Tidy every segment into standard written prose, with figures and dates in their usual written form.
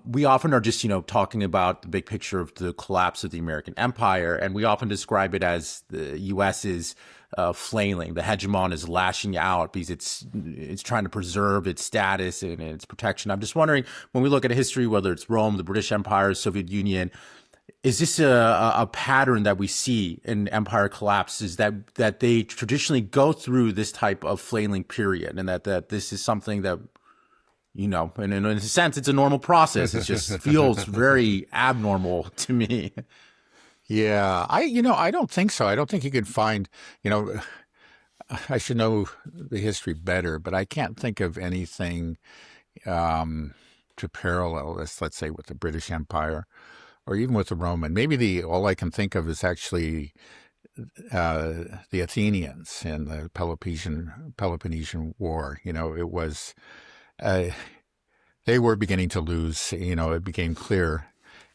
We often are just, talking about the big picture of the collapse of the American empire, and we often describe it as the U.S. is flailing. The hegemon is lashing out because it's trying to preserve its status and its protection. I'm just wondering, when we look at history, whether it's Rome, the British Empire, Soviet Union, is this a pattern that we see in empire collapses that they traditionally go through this type of flailing period, and that this is something that and in a sense, it's a normal process. It just feels very abnormal to me. Yeah, I don't think so. I don't think you could find, I should know the history better, but I can't think of anything to parallel this, let's say, with the British Empire or even with the Roman. Maybe all I can think of is actually the Athenians and the Peloponnesian War. It was they were beginning to lose. It became clear,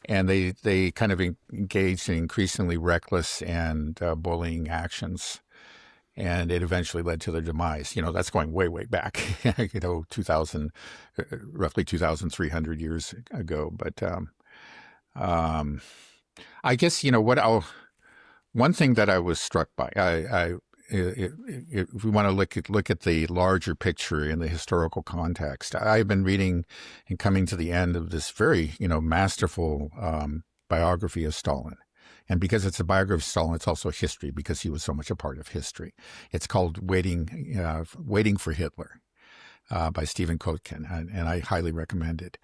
and they kind of engaged in increasingly reckless and bullying actions, and it eventually led to their demise. That's going way, way back. 2000, roughly 2,300 years ago. But I guess one thing that I was struck by, if we want to look at the larger picture in the historical context, I've been reading and coming to the end of this very, masterful biography of Stalin. And because it's a biography of Stalin, it's also history because he was so much a part of history. It's called Waiting for Hitler by Stephen Kotkin, and I highly recommend it.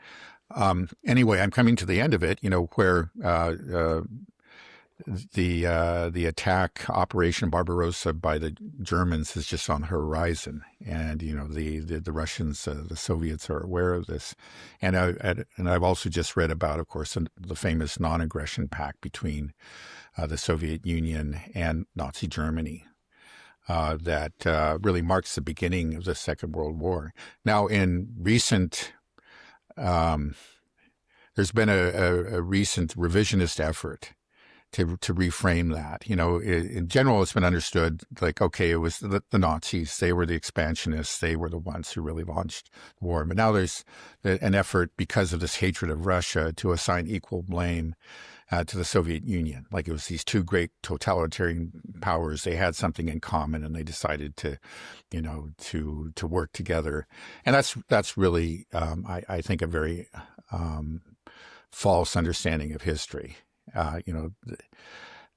Anyway, I'm coming to the end of it, where the attack Operation Barbarossa by the Germans is just on the horizon, and the Russians, the Soviets are aware of this, and I've also just read about, of course, the famous non-aggression pact between the Soviet Union and Nazi Germany. That really marks the beginning of the Second World War. Now, in recent there's been a recent revisionist effort to reframe that. In general, it's been understood like, okay, it was the Nazis. They were the expansionists. They were the ones who really launched the war. But now there's an effort, because of this hatred of Russia, to assign equal blame to the Soviet Union. Like it was these two great totalitarian powers. They had something in common, and they decided to work together. And that's really, I think, a very false understanding of history.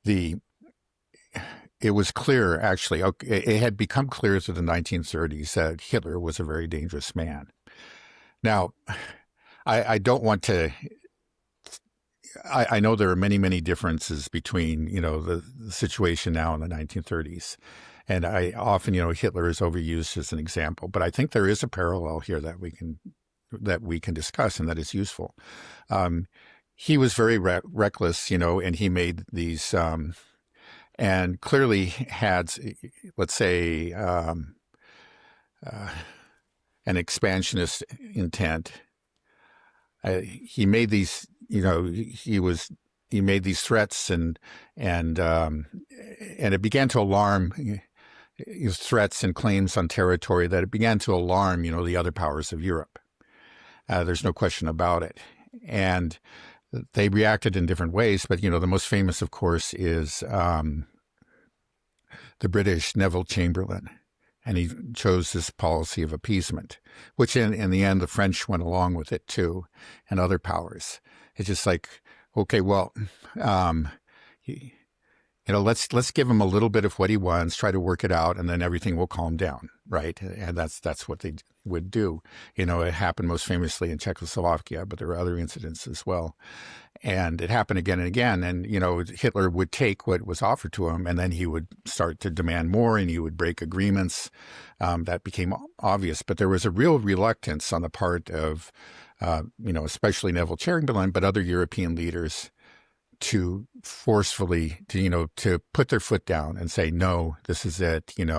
It was clear, actually, it had become clear through the 1930s that Hitler was a very dangerous man. Now, I don't want to, I know there are many, many differences between, the situation now and the 1930s. And I often, Hitler is overused as an example, but I think there is a parallel here that we can discuss and that is useful. He was very reckless, and he made these, and clearly had, let's say, an expansionist intent. He made these, he made these threats, and it began to alarm. His threats and claims on territory, that it began to alarm, the other powers of Europe. There's no question about it, and they reacted in different ways, but, the most famous, of course, is the British Neville Chamberlain. And he chose this policy of appeasement, which in the end, the French went along with it too, and other powers. It's just like, okay, well, let's give him a little bit of what he wants, try to work it out, and then everything will calm down, right? And that's what they would do. It happened most famously in Czechoslovakia, but there were other incidents as well. And it happened again and again. And, Hitler would take what was offered to him, and then he would start to demand more, and he would break agreements. That became obvious. But there was a real reluctance on the part of, especially Neville Chamberlain, but other European leaders, to forcefully, to put their foot down and say, no, this is it. If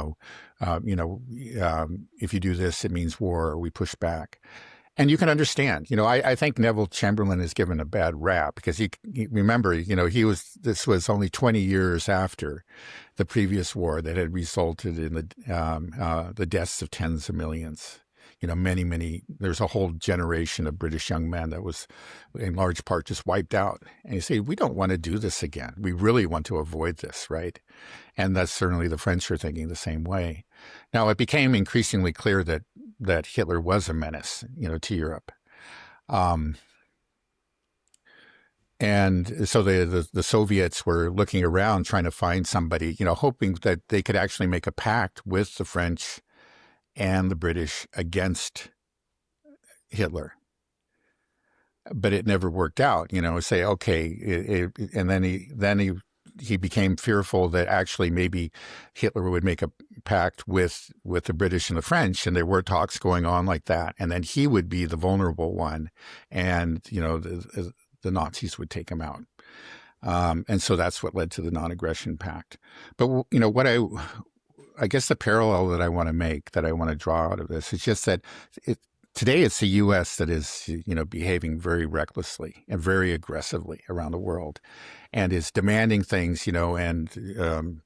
you do this, it means war, or we push back. And you can understand, I think Neville Chamberlain is given a bad rap because remember, this was only 20 years after the previous war that had resulted in the deaths of tens of millions. there's a whole generation of British young men that was in large part just wiped out. And you say, we don't want to do this again. We really want to avoid this, right? And that's certainly the French are thinking the same way. Now, it became increasingly clear that Hitler was a menace, to Europe. And so the Soviets were looking around trying to find somebody, hoping that they could actually make a pact with the French and the British against Hitler. But it never worked out, say, okay. And then he became fearful that actually maybe Hitler would make a pact with the British and the French, and there were talks going on like that. And then he would be the vulnerable one, and, the Nazis would take him out. And so that's what led to the non-aggression pact. But, what I guess the parallel that I want to make, that I want to draw out of this, is just that today it's the U.S. that is, behaving very recklessly and very aggressively around the world, and is demanding things, and the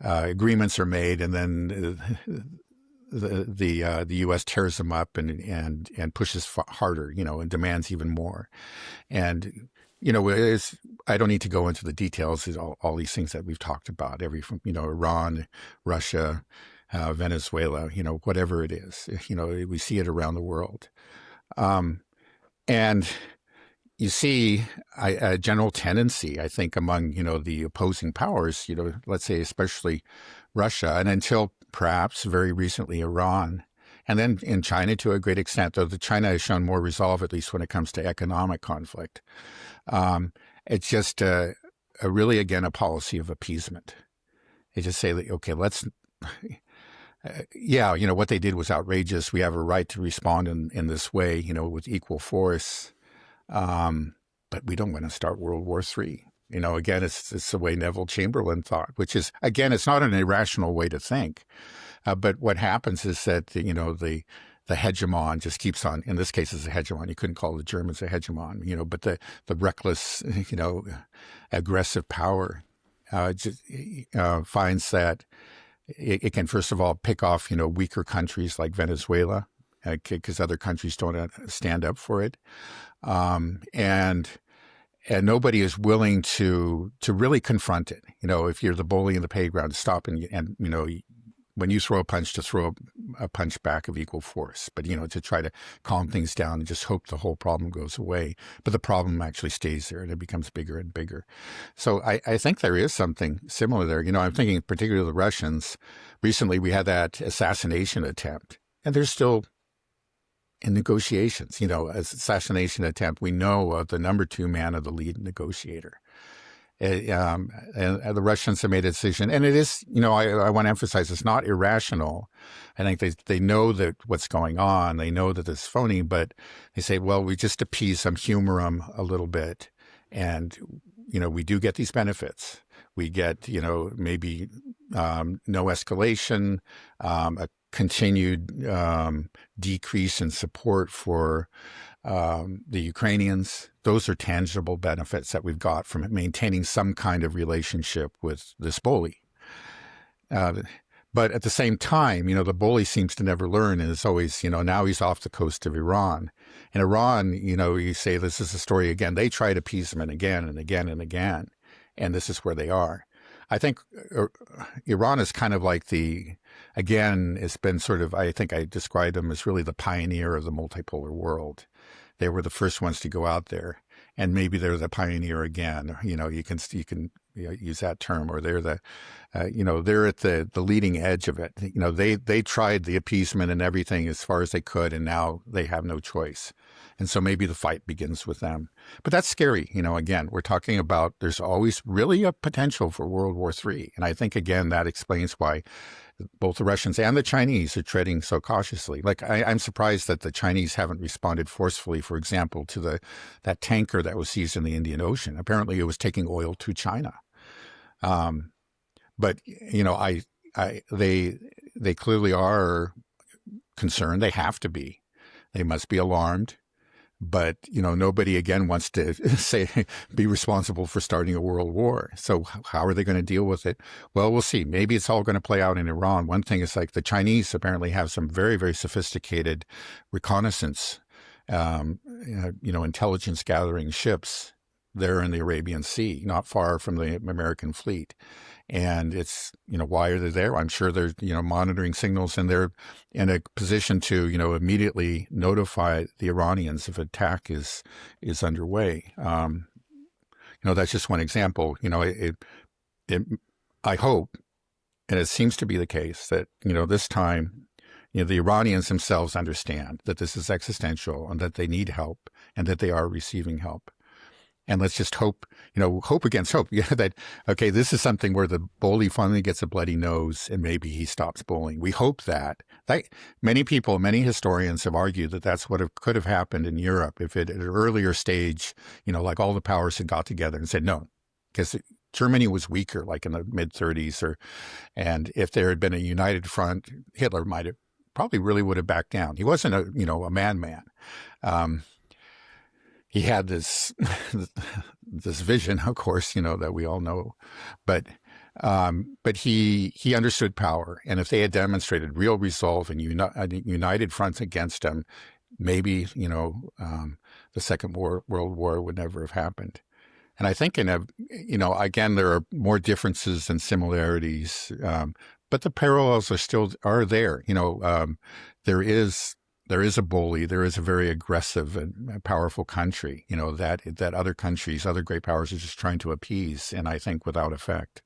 agreements are made, and then the U.S. tears them up and pushes harder, and demands even more. And I don't need to go into the details of all these things that we've talked about, from Iran, Russia, Venezuela, whatever it is, we see it around the world. And you see a general tendency, I think, among, the opposing powers, let's say especially Russia, and until perhaps very recently Iran, and then in China to a great extent, though China has shown more resolve, at least when it comes to economic conflict. It's just really, again, a policy of appeasement. They just say, okay, let's... what they did was outrageous. We have a right to respond in this way, with equal force. But we don't want to start World War III. Again, it's the way Neville Chamberlain thought, which is, again, it's not an irrational way to think. But what happens is that, the hegemon just keeps on, in this case, it's a hegemon. You couldn't call the Germans a hegemon, but the reckless, aggressive power finds that it can, first of all, pick off, weaker countries like Venezuela, because other countries don't stand up for it. And nobody is willing to really confront it. If you're the bully in the playground, stop and when you throw a punch, to throw a punch back of equal force. But, to try to calm things down and just hope the whole problem goes away. But the problem actually stays there, and it becomes bigger and bigger. So I think there is something similar there. I'm thinking particularly of the Russians. Recently, we had that assassination attempt, and they're still in negotiations. Assassination attempt, we know of the number 2 man of the lead negotiator. And the Russians have made a decision, and it is, I want to emphasize, it's not irrational. I think they know that what's going on. They know that it's phony, but they say, well, we just appease them, humor them a little bit. And, we do get these benefits. We get, maybe no escalation, a continued decrease in support for the Ukrainians. Those are tangible benefits that we've got from maintaining some kind of relationship with this bully. But at the same time, the bully seems to never learn, and it's always, now he's off the coast of Iran. And Iran, you say this is a story again. They tried appeasement again and again and again, and this is where they are. I think Iran is kind of like again, it's been sort of, I think I described them as really the pioneer of the multipolar world. They were the first ones to go out there, and maybe they're the pioneer again. You can use that term, or they're they're at the leading edge of it. They tried the appeasement and everything as far as they could, and now they have no choice. And so maybe the fight begins with them. But that's scary. Again, we're talking about there's always really a potential for World War III. And I think, again, that explains why both the Russians and the Chinese are treading so cautiously. Like, I'm surprised that the Chinese haven't responded forcefully, for example, to that tanker that was seized in the Indian Ocean. Apparently it was taking oil to China. But, they clearly are concerned. They have to be. They must be alarmed. But, nobody again wants to be responsible for starting a world war. So how are they going to deal with it? Well, we'll see. Maybe it's all going to play out in Iran. One thing is like the Chinese apparently have some very, very sophisticated reconnaissance, intelligence gathering ships there in the Arabian Sea, not far from the American fleet. And it's, why are they there? I'm sure they're, monitoring signals, and they're in a position to, immediately notify the Iranians if attack is underway. That's just one example. I hope, and it seems to be the case, that, this time, the Iranians themselves understand that this is existential and that they need help and that they are receiving help. And let's just hope, hope against hope. That, okay, this is something where the bully finally gets a bloody nose and maybe he stops bullying. We hope that. Many people, many historians have argued that that's what could have happened in Europe if at an earlier stage, like all the powers had got together and said no, because Germany was weaker, like in the mid-30s, and if there had been a united front, Hitler probably really would have backed down. He wasn't a man. He had this vision, of course, that we all know, but he understood power, and if they had demonstrated real resolve and united fronts against him, maybe the Second World War would never have happened. And I think again, there are more differences than similarities, but the parallels are there. There is a bully. There is a very aggressive and powerful country, that other countries, other great powers are just trying to appease, and I think without effect.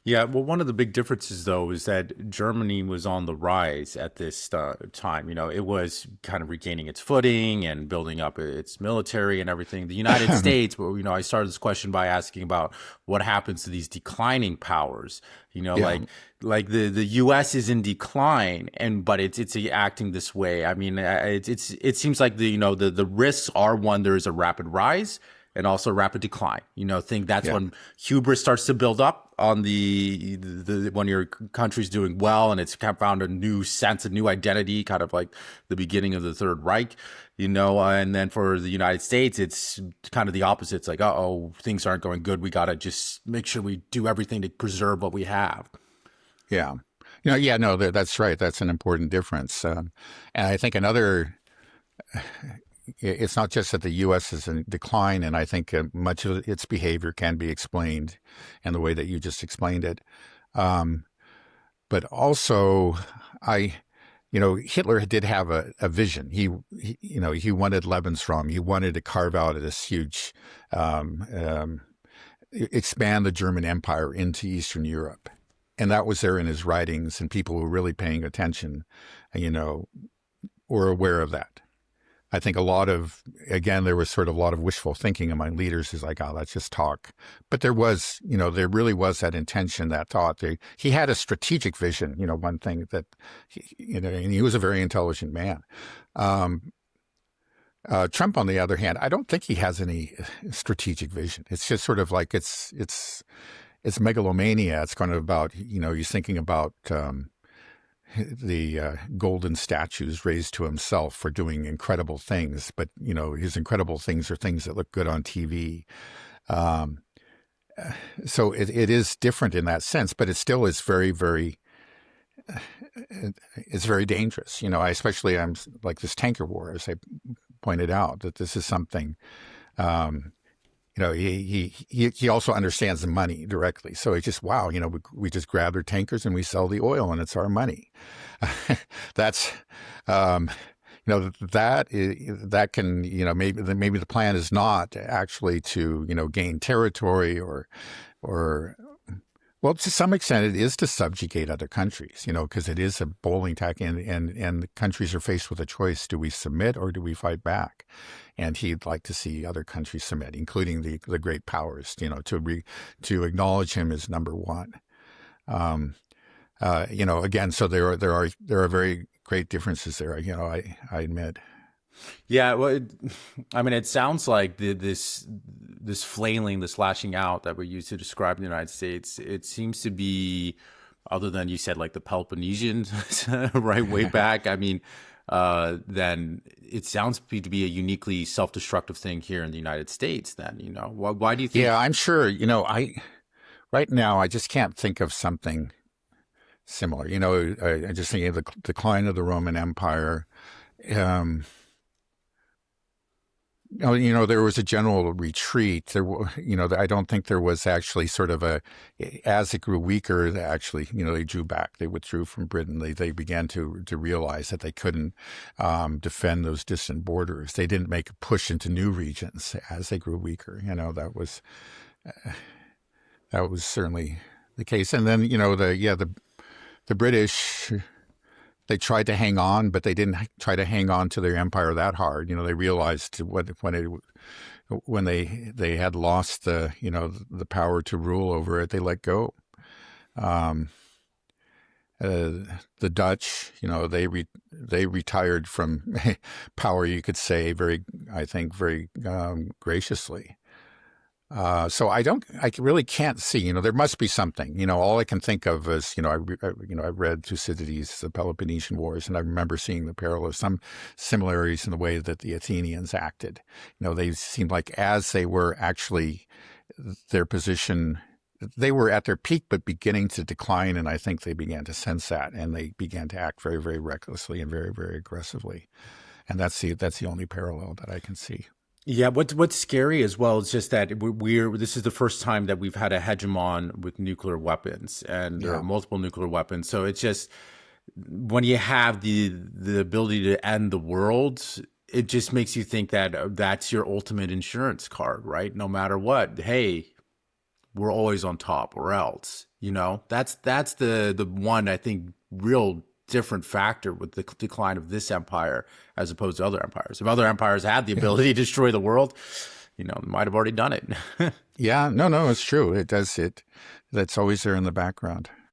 Yeah, well, one of the big differences, though, is that Germany was on the rise at this time. It was kind of regaining its footing and building up its military and everything. The United States, I started this question by asking about what happens to these declining powers. Like the U.S. is in decline, but it's acting this way. I mean, it seems like the risks are, one, there is a rapid rise and also rapid decline. Think that's when hubris starts to build up on the when your country's doing well and it's kind of found a new sense, a new identity, kind of like the beginning of the Third Reich, and then for the United States, it's kind of the opposite. It's like, things aren't going good. We got to just make sure we do everything to preserve what we have. Yeah. No, that's right. That's an important difference. And I think it's not just that the U.S. is in decline, and I think much of its behavior can be explained in the way that you just explained it. But also, Hitler did have a vision. He wanted Lebensraum. He wanted to carve out this huge, expand the German Empire into Eastern Europe. And that was there in his writings, and people who were really paying attention, were aware of that. I think there was sort of a lot of wishful thinking among leaders. Is like, let's just talk. But there was, there really was that intention, that thought. He had a strategic vision, one thing that, and he was a very intelligent man. Trump, on the other hand, I don't think he has any strategic vision. It's just sort of like it's megalomania. It's kind of about, he's thinking about the golden statues raised to himself for doing incredible things. But, his incredible things are things that look good on TV. So it is different in that sense, but it still is very, very, it's very dangerous. I'm like this tanker war, as I pointed out, that this is something, he also understands the money directly. So it's just, we just grab their tankers and we sell the oil and it's our money. That's, that can, maybe the plan is not actually to, gain territory or, well, to some extent it is to subjugate other countries, because it is a bowling tack, and the countries are faced with a choice. Do we submit or do we fight back? And he'd like to see other countries submit, including the great powers, to acknowledge him as number one. Again, so there are very great differences there. I admit. Yeah, well, it sounds like this flailing, this lashing out that we use to describe the United States, it seems to be, other than you said, like the Peloponnesian, right, way back. then it sounds to be a uniquely self-destructive thing here in the United States. Then, why do you think? Yeah, I'm sure. Right now I just can't think of something similar. I just think of the decline of the Roman Empire. Um, there was a general retreat. I don't think there was actually sort of as it grew weaker, they drew back. They withdrew from Britain. They began to realize that they couldn't defend those distant borders. They didn't make a push into new regions as they grew weaker. That was certainly the case. And then, the British, they tried to hang on, but they didn't try to hang on to their empire that hard. They realized when they had lost the power to rule over it, they let go. The Dutch, they retired from power, you could say, very graciously. So I really can't see. There must be something. All I can think of is, I read Thucydides, the Peloponnesian Wars, and I remember seeing the parallels, some similarities in the way that the Athenians acted. They seemed like as they were actually their position, they were at their peak, but beginning to decline, and I think they began to sense that, and they began to act very, very recklessly and very, very aggressively. And that's the only parallel that I can see. Yeah, what's scary as well is just that this is the first time that we've had a hegemon with nuclear weapons and multiple nuclear weapons. So it's just when you have the ability to end the world, it just makes you think that that's your ultimate insurance card, right? No matter what, hey, we're always on top, or else, that's the one, I think, real different factor with the decline of this empire as opposed to other empires. If other empires had the ability to destroy the world, might have already done it. Yeah, no, it's true. It does. That's always there in the background.